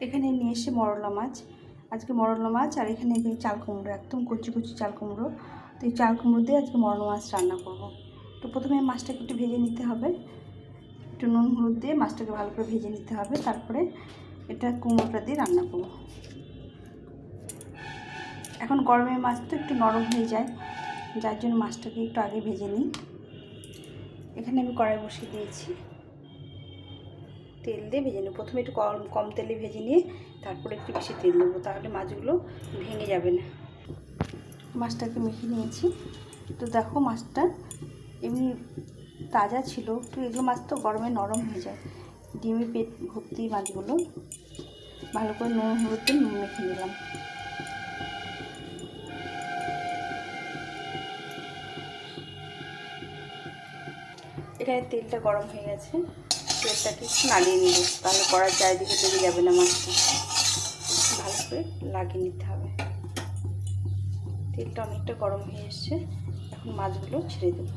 এখানে নিয়ে এসে মরলা মাছ, আজকে মরলা মাছ। আর এখানে চাল কুমড়ো, একদম কচি কচি চাল কুমড়ো। তো এই চাল কুমড়ো দিয়ে আজকে মরলা মাছ রান্না করব। তো প্রথমে মাছটাকে একটু ভেজে নিতে হবে, একটু নুন হলুদ দিয়ে মাছটাকে ভালো করে ভেজে নিতে হবে। তারপরে এটা কুমড়োটা দিয়ে রান্না করব। এখন গরমের মাছ তো একটু নরম হয়ে যায়, যার জন্য মাছটাকে একটু আগে ভেজে নিই। এখানে আমি কড়াই বসিয়ে দিয়েছি, তেল দিয়ে ভেজে নেব। প্রথমে একটু কম তেলে ভেজে নিয়ে তারপরে একটু বেশি তেল দেবো, তাহলে মাছগুলো ভেঙে যাবে না। মাছটাকে মেখে নিয়েছি। তো দেখো মাছটা এমনি তাজা ছিল, তো এগুলো মাছ তো গরমে নরম হয়ে যায়। ডিমে পেট ভর্তি মাছগুলো ভালো করে নুন হলুদ দিয়ে মেখে নিলাম। এখানে তেলটা গরম হয়ে গেছে, তেলটাকে একটু নাড়িয়ে নিব, তাহলে কড়ার চারিদিকে লেগে যাবে না মাছটা। ভালো করে লাগিয়ে নিতে হবে। তেলটা অনেকটা গরম হয়ে এসছে, এখন মাছগুলো ছেড়ে দেবো।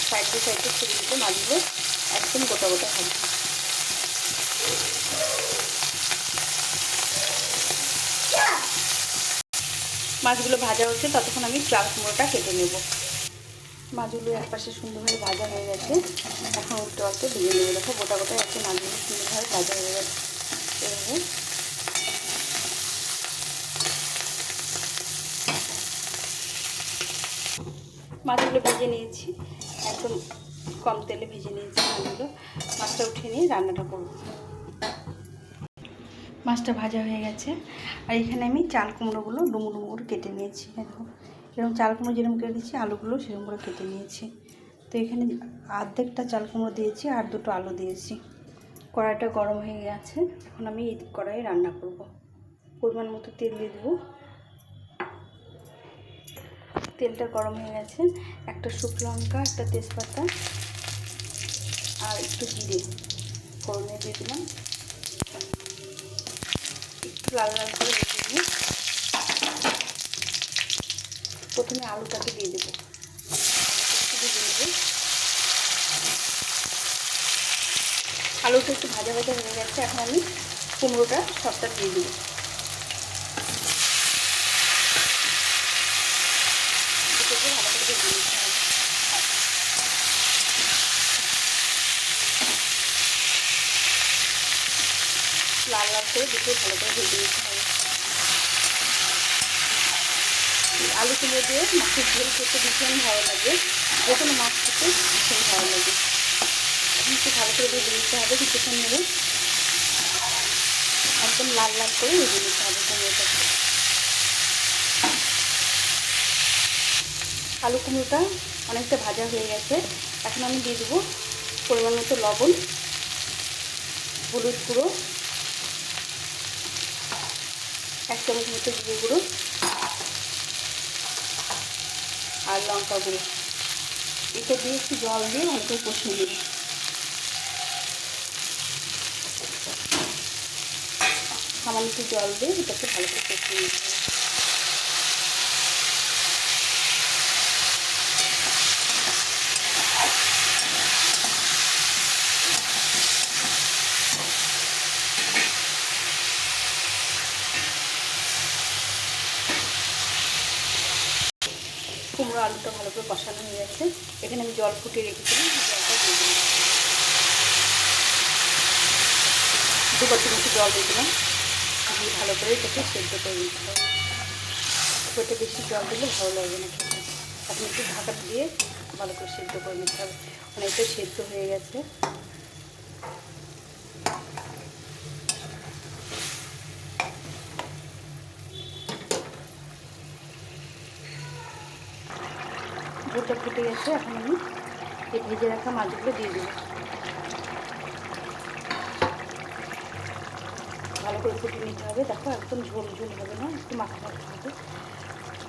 সাইডে সাইডে ছেড়ে দিতে মাছগুলো একদম গোটা গোটা হবে। মাছগুলো ভাজা হচ্ছে, ততক্ষণ আমি চাল কুমড়োটা কেটে নেব। মাছগুলো একপাশে সুন্দরভাবে ভাজা হয়ে গেছে, এখন উল্টো পাল্টে ভেজে নেবো। দেখো গোটা গোটা একটু মাছগুলো সুন্দরভাবে ভাজা হয়ে গেছে। এভাবে মাছগুলো ভেজে নিয়েছি, একদম কম তেলে ভেজে নিয়েছি মাছগুলো। মাছটা উঠিয়ে নিয়ে রান্নাটা করব। মাছটা ভাজা হয়ে গেছে, আর এখানে আমি চাল কুমড়োগুলো ডুমো ডুমো করে কেটে নিয়েছি। দেখো এরকম চাল কুমড়ো যেরকম কেটেছি, আলুগুলো সেরকম করে কেটে নিয়েছি। তো এখানে অর্ধেকটা চাল কুমড়ো দিয়েছি আর দুটো আলু দিয়েছি। কড়াইটা গরম হয়ে গেছে, এখন আমি এই কড়াইয়ে রান্না করব। পরিমাণ মতো তেল দিয়ে দেবো। তেলটা গরম হয়ে গেছে, একটা শুকনো লঙ্কা, একটা তেজপাতা আর একটু জিরে ফোড়নে দিয়ে দিলাম। একটু লাল লাল করে ভেজে নিয়ে প্রথমে আলুটাকে দিয়ে দেবো। ভেজে নেব। আলুটা একটু ভাজা ভাজা হয়ে গেছে, এখন আমি কুমড়োটা সবটা দিয়ে দেবো। ভালো করে ভেজে নিতে হবে। লাল লাল করে দেখে ভালো করে ভেজে নিতে হবে। আলু কুমড়ো দিয়ে মাছের ঝোল খেতে ভীষণ ভালো লাগে, যে কোনো মাছ খেতে ভীষণ ভালো লাগে। একটু ভালো করে ভেজে নিতে হবে কিছুক্ষণ ধরে, একদম লাল লাল করে ভেজে নিতে হবে কুমড়োটাকে। আলু কুমড়োটা অনেকটা ভাজা হয়ে গেছে, এখন আমি দিয়ে দেবো পরিমাণ মতো লবণ, হলুদ গুঁড়ো, 1 চামচ মতো জিরে গুঁড়ো আর লঙ্কা গুঁড়ো। এটা দিয়ে একটু জল দিয়ে ভালো করে কষিয়ে নেব। সামান্য একটু জল দিয়ে এটাকে ভালো করে কষিয়ে নিতে হবে। কুমড়ো আলুটা ভালো করে কষানো হয়ে গেছে, এখানে আমি জল ফুটিয়ে রেখেছিলাম, জলটা দিয়ে দিলাম। 2 বাটি মতো জল দিয়ে দিলাম, দিয়ে ভালো করে এটাকে সেদ্ধ করে নিতে হবে। ওটা বেশি জল দিলে ভালো লাগবে না খেতে। আপনি একটু ঢাকা দিয়ে ভালো করে সেদ্ধ করে নিতে হবে। অনেকটা সেদ্ধ হয়ে গেছে। ঝোলটা ফুটে গেছে, এখন আমি এই ভেজে রাখা মাছগুলো দিয়ে দেবো। ভালো করে ফুটিয়ে নিতে হবে। দেখো একদম ঝোল ঝোল হবে না, একটু মাখা মাখা হবে।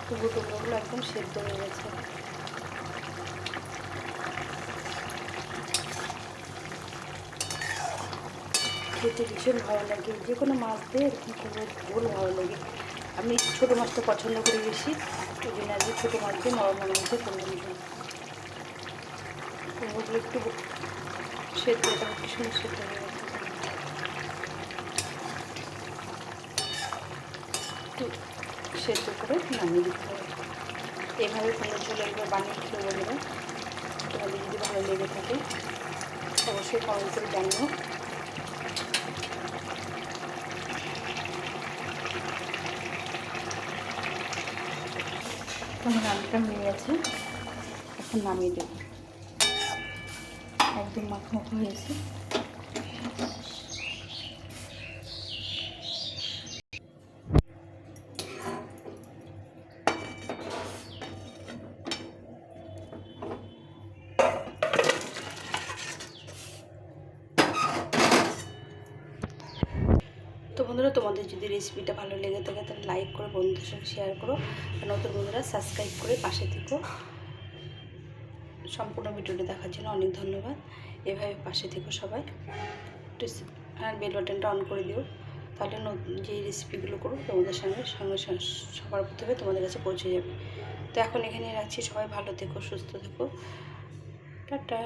টুকরোগুলো একদম সেদ্ধ হয়ে গেছে। খেতে ভীষণ ভালো লাগে, যে কোনো মাছ দিয়ে এরকম ঝোল ভালো লাগে। আমি ছোটো মাছটা পছন্দ করি বেশি, ওই জন্য আজকে ছোটো মাছ দিয়ে নরম মাছে করলাম। ওগুলো একটু সেদ্ধ একটু সুন্দর সেদ্ধ হয়ে গেছে, একটু সেদ্ধ করে নামিয়ে দিতে হবে। এভাবে কুমড়োর ঝোল একবার বানিয়ে খেয়ে বন্ধুরা, তোমাদের যদি ভালো লেগে থাকে অবশ্যই কমেন্ট করে জানিও। আমার রান্নাটা হয়ে গেছে, এখন নামিয়ে দেবো। একদম মাখা মাখা হয়েছে। তো বন্ধুরা, তোমাদের যদি রেসিপিটা ভালো লেগে থাকে তাহলে লাইক করো, বন্ধুদের সঙ্গে শেয়ার করো, আর নতুন বন্ধুরা সাবস্ক্রাইব করে পাশে থেকো। সম্পূর্ণ ভিডিওটা দেখার জন্য অনেক ধন্যবাদ। এভাবে পাশে থেকো সবাই, আর বেল বাটনটা অন করে দিও, তাহলে যে রেসিপিগুলো করো তোমাদের সঙ্গে সবার প্রথমে তোমাদের কাছে পৌঁছে যাবে। তো এখন এখানে রাখছি, সবাই ভালো থেকো, সুস্থ থেকো, টাটা।